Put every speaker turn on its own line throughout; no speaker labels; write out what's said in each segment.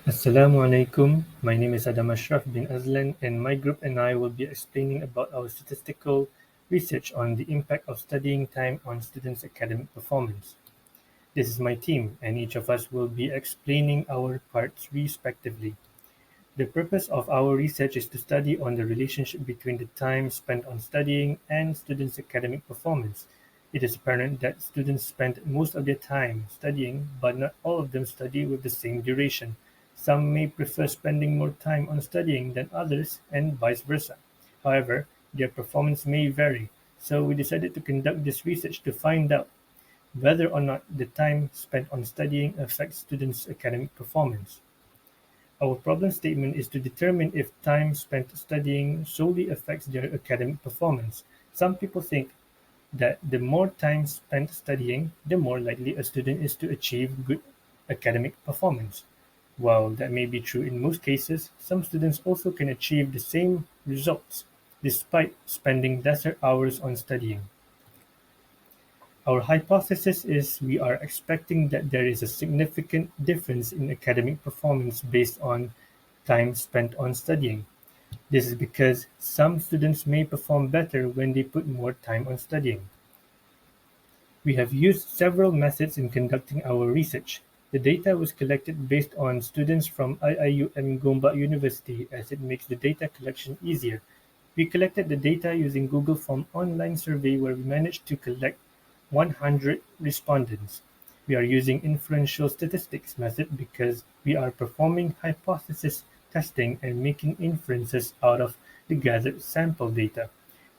Assalamu alaikum. My name is Adam Ashraf bin Azlan, and my group and I will be explaining about our statistical research on the impact of studying time on students' academic performance. This is my team, and each of us will be explaining our parts respectively. The purpose of our research is to study on the relationship between the time spent on studying and students' academic performance. It is apparent that students spend most of their time studying, but not all of them study with the same duration. Some may prefer spending more time on studying than others, and vice versa. However, their performance may vary, so we decided to conduct this research to find out whether or not the time spent on studying affects students' academic performance. Our problem statement is to determine if time spent studying solely affects their academic performance. Some people think that the more time spent studying, the more likely a student is to achieve good academic performance. While that may be true in most cases, some students also can achieve the same results despite spending lesser hours on studying. Our hypothesis is we are expecting that there is a significant difference in academic performance based on time spent on studying. This is because some students may perform better when they put more time on studying. We have used several methods in conducting our research. The data was collected based on students from IIUM Gombak University as it makes the data collection easier. We collected the data using Google Form online survey where we managed to collect 100 respondents. We are using inferential statistics method because we are performing hypothesis testing and making inferences out of the gathered sample data.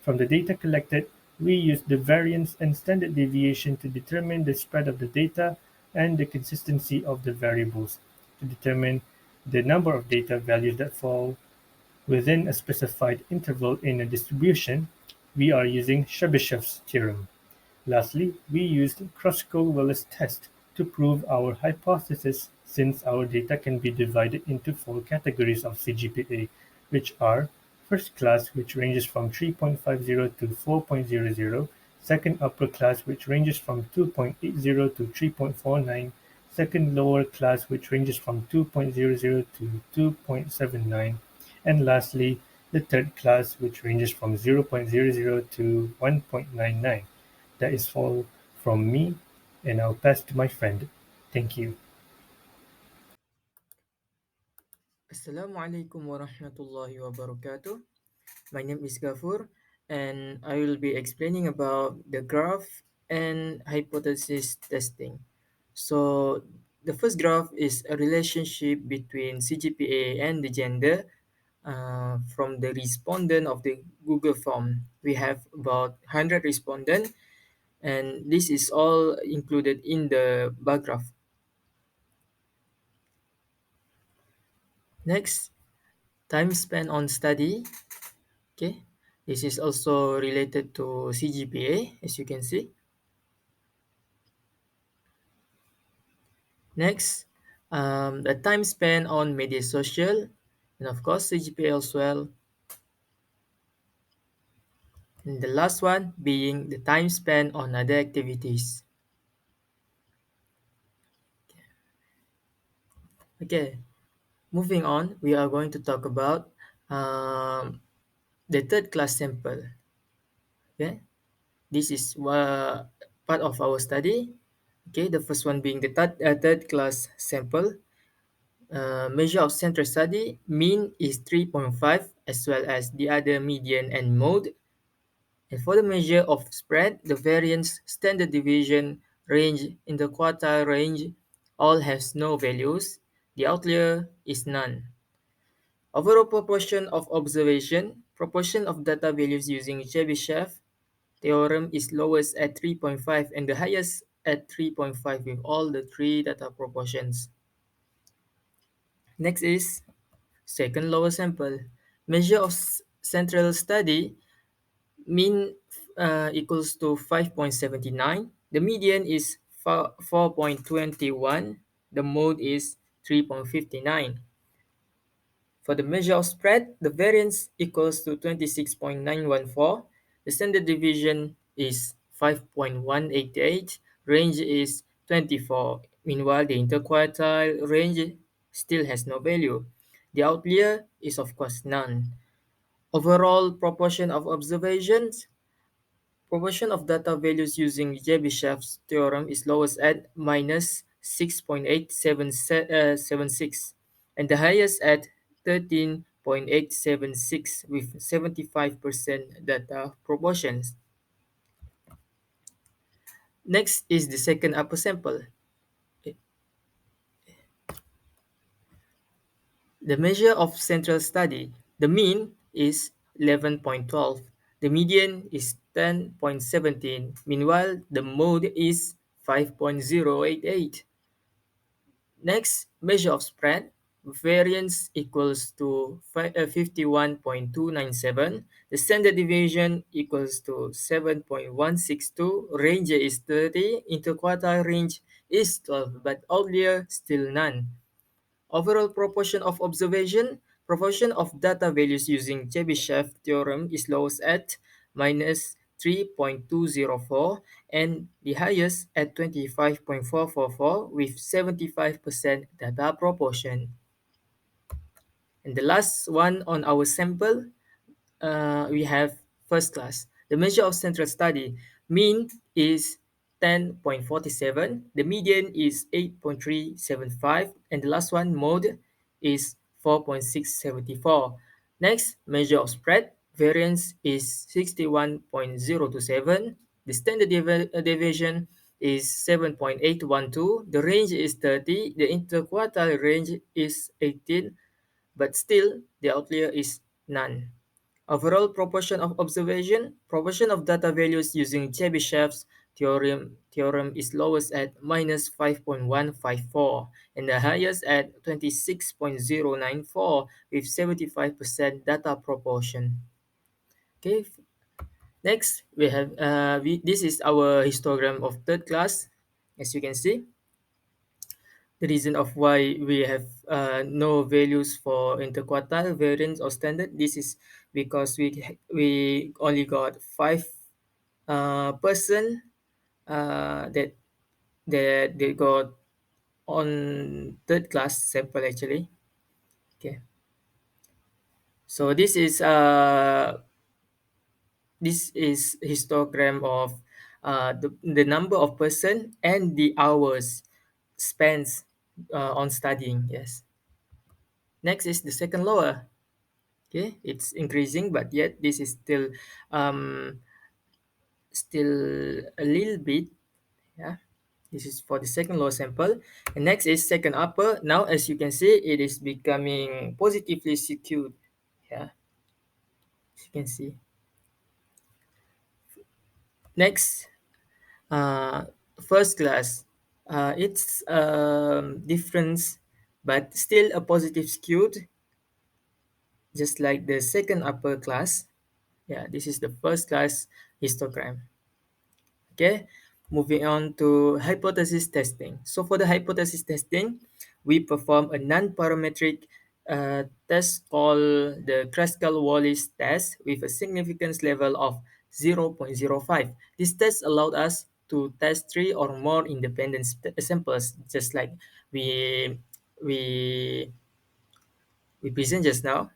From the data collected, we used the variance and standard deviation to determine the spread of the data and the consistency of the variables. To determine the number of data values that fall within a specified interval in a distribution, we are using Chebyshev's theorem. Lastly, we used Kruskal-Wallis test to prove our hypothesis since our data can be divided into four categories of CGPA, which are first class, which ranges from 3.50 to 4.00, second upper class, which ranges from 2.80 to 3.49, second lower class, which ranges from 2.00 to 2.79, and lastly, the third class, which ranges from 0.00 to 1.99. That is all from me, and I'll pass to my friend. Thank you.
Assalamualaikum warahmatullahi wabarakatuh. My name is Gafur, and I will be explaining about the graph and hypothesis testing. So, the first graph is a relationship between CGPA and the gender from the respondent of the Google form. We have about 100 respondents, and this is all included in the bar graph. Next, time spent on study. Okay, this is also related to CGPA, as you can see. Next, the time spent on media social, and of course CGPA as well. And the last one being the time spent on other activities. Okay, moving on, we are going to talk about the third class sample. Okay, this is part of our study. Okay, the first one being the third class sample. Measure of central study, mean is 3.5 as well as the other median and mode. And for the measure of spread, the variance, standard deviation, range, in the quartile range, all has no values. The outlier is none. Overall proportion of observation, proportion of data values using Chebyshev theorem is lowest at 3.5 and the highest at 3.5 with all the three data proportions. Next is second lower sample. Measure of central study, mean equals to 5.79. The median is 4.21. The mode is 3.59. For the measure of spread, the variance equals to 26.914. The standard deviation is 5.188. Range is 24. Meanwhile, the interquartile range still has no value. The outlier is of course none. Overall proportion of data values using Chebyshev's theorem is lowest at minus 6.876 and the highest at 13.876 with 75% data proportions. Next is the second upper sample. The measure of central study, the mean is 11.12. The median is 10.17. Meanwhile, the mode is 5.088. Next, measure of spread. Variance equals to 51.297. The standard deviation equals to 7.162. Range is 30. Interquartile range is 12, but outlier still none. Overall proportion of data values using Chebyshev theorem is lowest at minus 3.204 and the highest at 25.444 with 75% data proportion. And the last one on our sample, we have first class. The measure of central study, mean is 10.47, the median is 8.375, and the last one, mode, is 4.674. Next, measure of spread, variance is 61.027, the standard deviation is 7.812, the range is 30, the interquartile range is 18, but still the outlier is none. Overall proportion of data values using Chebyshev's theorem is lowest at minus 5.154 and the highest at 26.094 with 75% data proportion. Okay, next we have this is our histogram of third class. As you can see, the reason of why we have no values for interquartile, variance, or standard. This is because we only got five person that they got on third class sample actually. Okay, so this is histogram of the number of person and the hours spent on studying. Yes. Next is the second lower. Okay, it's increasing, but yet this is um, still a little bit. Yeah, this is for the second lower sample. And next is second upper. Now, as you can see, it is becoming positively skewed. Yeah, as you can see. Next, uh, first class. It's difference, but still a positive skewed, just like the second upper class. Yeah, this is the first class histogram. Okay, moving on to hypothesis testing. So for the hypothesis testing, we perform a non-parametric test called the Kruskal-Wallis test with a significance level of 0.05. This test allowed us to test three or more independent samples, just like we we we present just now.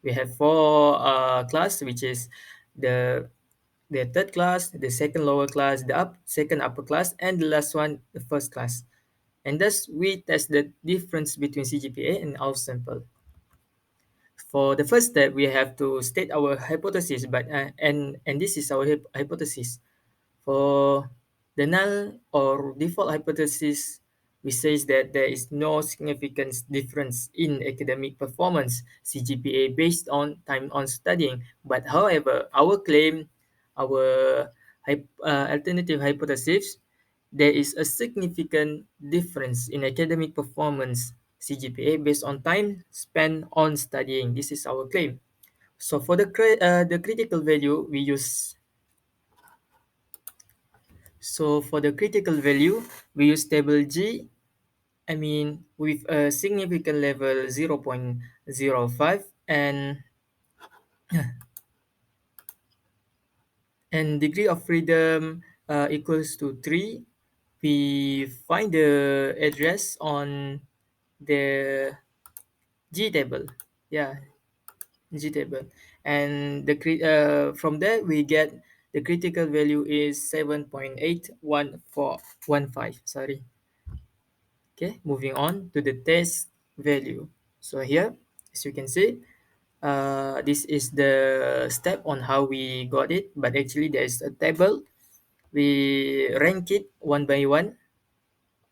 We have four class, which is the the third class, the second lower class, the second upper class, and the last one, the first class. And thus, we test the difference between CGPA and our sample. For the first step, we have to state our hypothesis, and this is our hypothesis. For the null or default hypothesis, we say that there is no significant difference in academic performance CGPA based on time on studying. But however, our alternative hypothesis, there is a significant difference in academic performance CGPA based on time spent on studying. This is our claim. So for the critical value, we use So for the critical value, we use table G, with a significant level 0.05 and degree of freedom equals to 3. We find the address on the G table. Yeah, G table. And from there we get the critical value is 7.81415. Sorry. Okay, moving on to the test value. So here, as you can see, this is the step on how we got it, but actually there's a table. We rank it one by one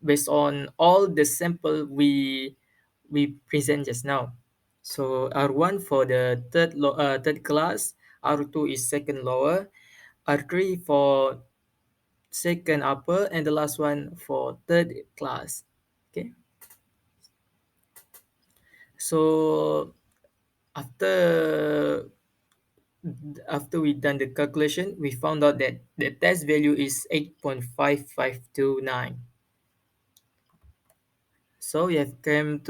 based on all the sample we present just now. So R1 for the third class, R2 is second lower, R3 for second upper, and the last one for third class. Okay, so after after we done the calculation, we found out that the test value is 8.5529. So we have come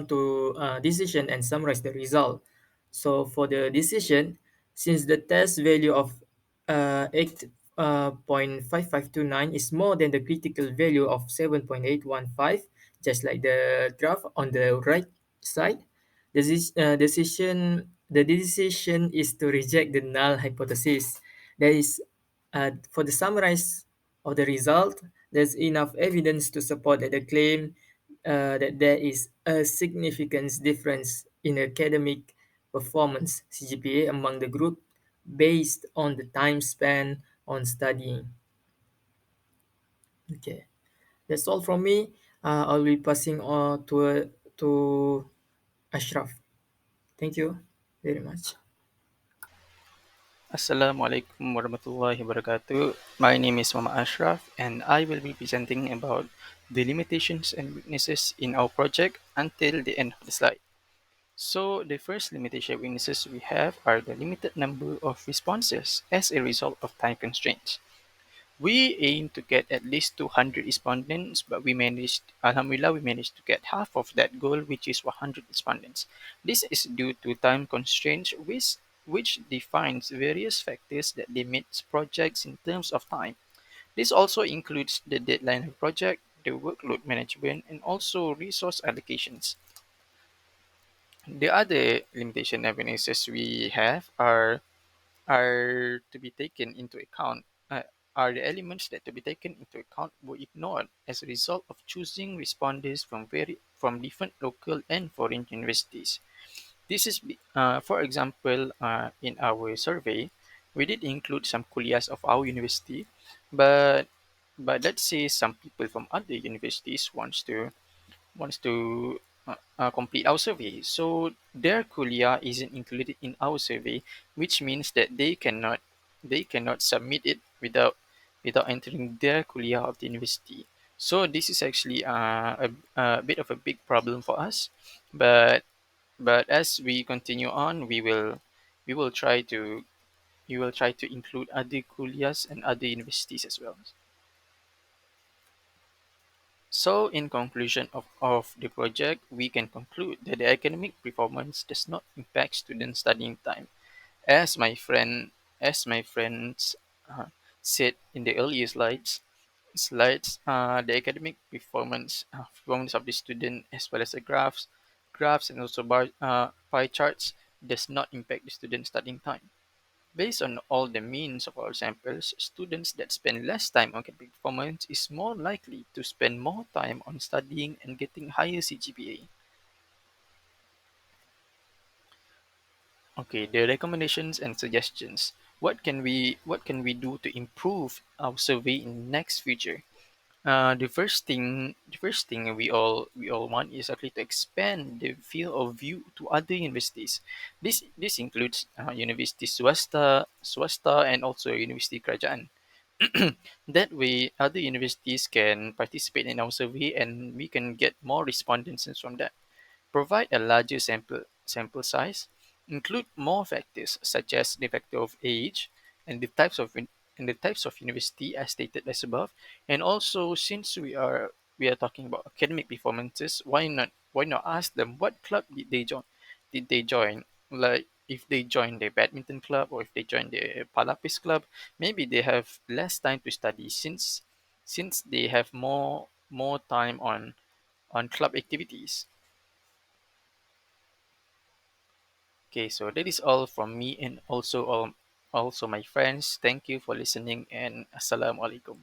to decision and summarize the result. So for the decision, since the test value of 8.5529 is more than the critical value of 7.815, just like the graph on the right side, the decision is to reject the null hypothesis. There is for the summarize of the result, there's enough evidence to support that the claim that there is a significant difference in academic performance CGPA among the group based on the time spent on studying. Okay, that's all from me. I'll be passing on to Ashraf. Thank you very much.
Assalamualaikum warahmatullahi wabarakatuh. My name is Mama Ashraf and I will be presenting about the limitations and weaknesses in our project until the end of the slide. So the first limitation weaknesses we have are the limited number of responses as a result of time constraints. We aim to get at least 200 respondents, but Alhamdulillah, we managed to get half of that goal, which is 100 respondents. This is due to time constraints, which defines various factors that limit projects in terms of time. This also includes the deadline of project, the workload management, and also resource allocations. The other limitation evidences we have are to be taken into account are the elements that to be taken into account were ignored as a result of choosing responders from different local and foreign universities. For example, in our survey, we did include some kuliahs of our university, but let's say some people from other universities wants to complete our survey. So their kuliah isn't included in our survey, which means that they cannot submit it without entering their kuliah of the university. So this is actually a bit of a big problem for us, but as we continue on, we will try to include other kuliahs and other universities as well. So, in conclusion of the project, we can conclude that the academic performance does not impact student studying time. As my friends said in the earlier slides, the academic performance of the student as well as the graphs and also pie charts does not impact the student studying time. Based on all the means of our samples, students that spend less time on academic performance is more likely to spend more time on studying and getting higher CGPA. Okay, the recommendations and suggestions. What can we do to improve our survey in next future? The first thing we all want is actually to expand the field of view to other universities. This includes university swasta, and also university kerajaan. That way, other universities can participate in our survey, and we can get more respondents from that. Provide a larger sample size. Include more factors such as the factor of age and the types of university as stated as above. And also, since we are talking about academic performances, why not ask them what club did they join? Did they join, like if they join the badminton club or if they join the Palapis club? Maybe they have less time to study since they have more time on club activities. Okay, so that is all from me and also my friends. Thank you for listening and assalamu alaikum.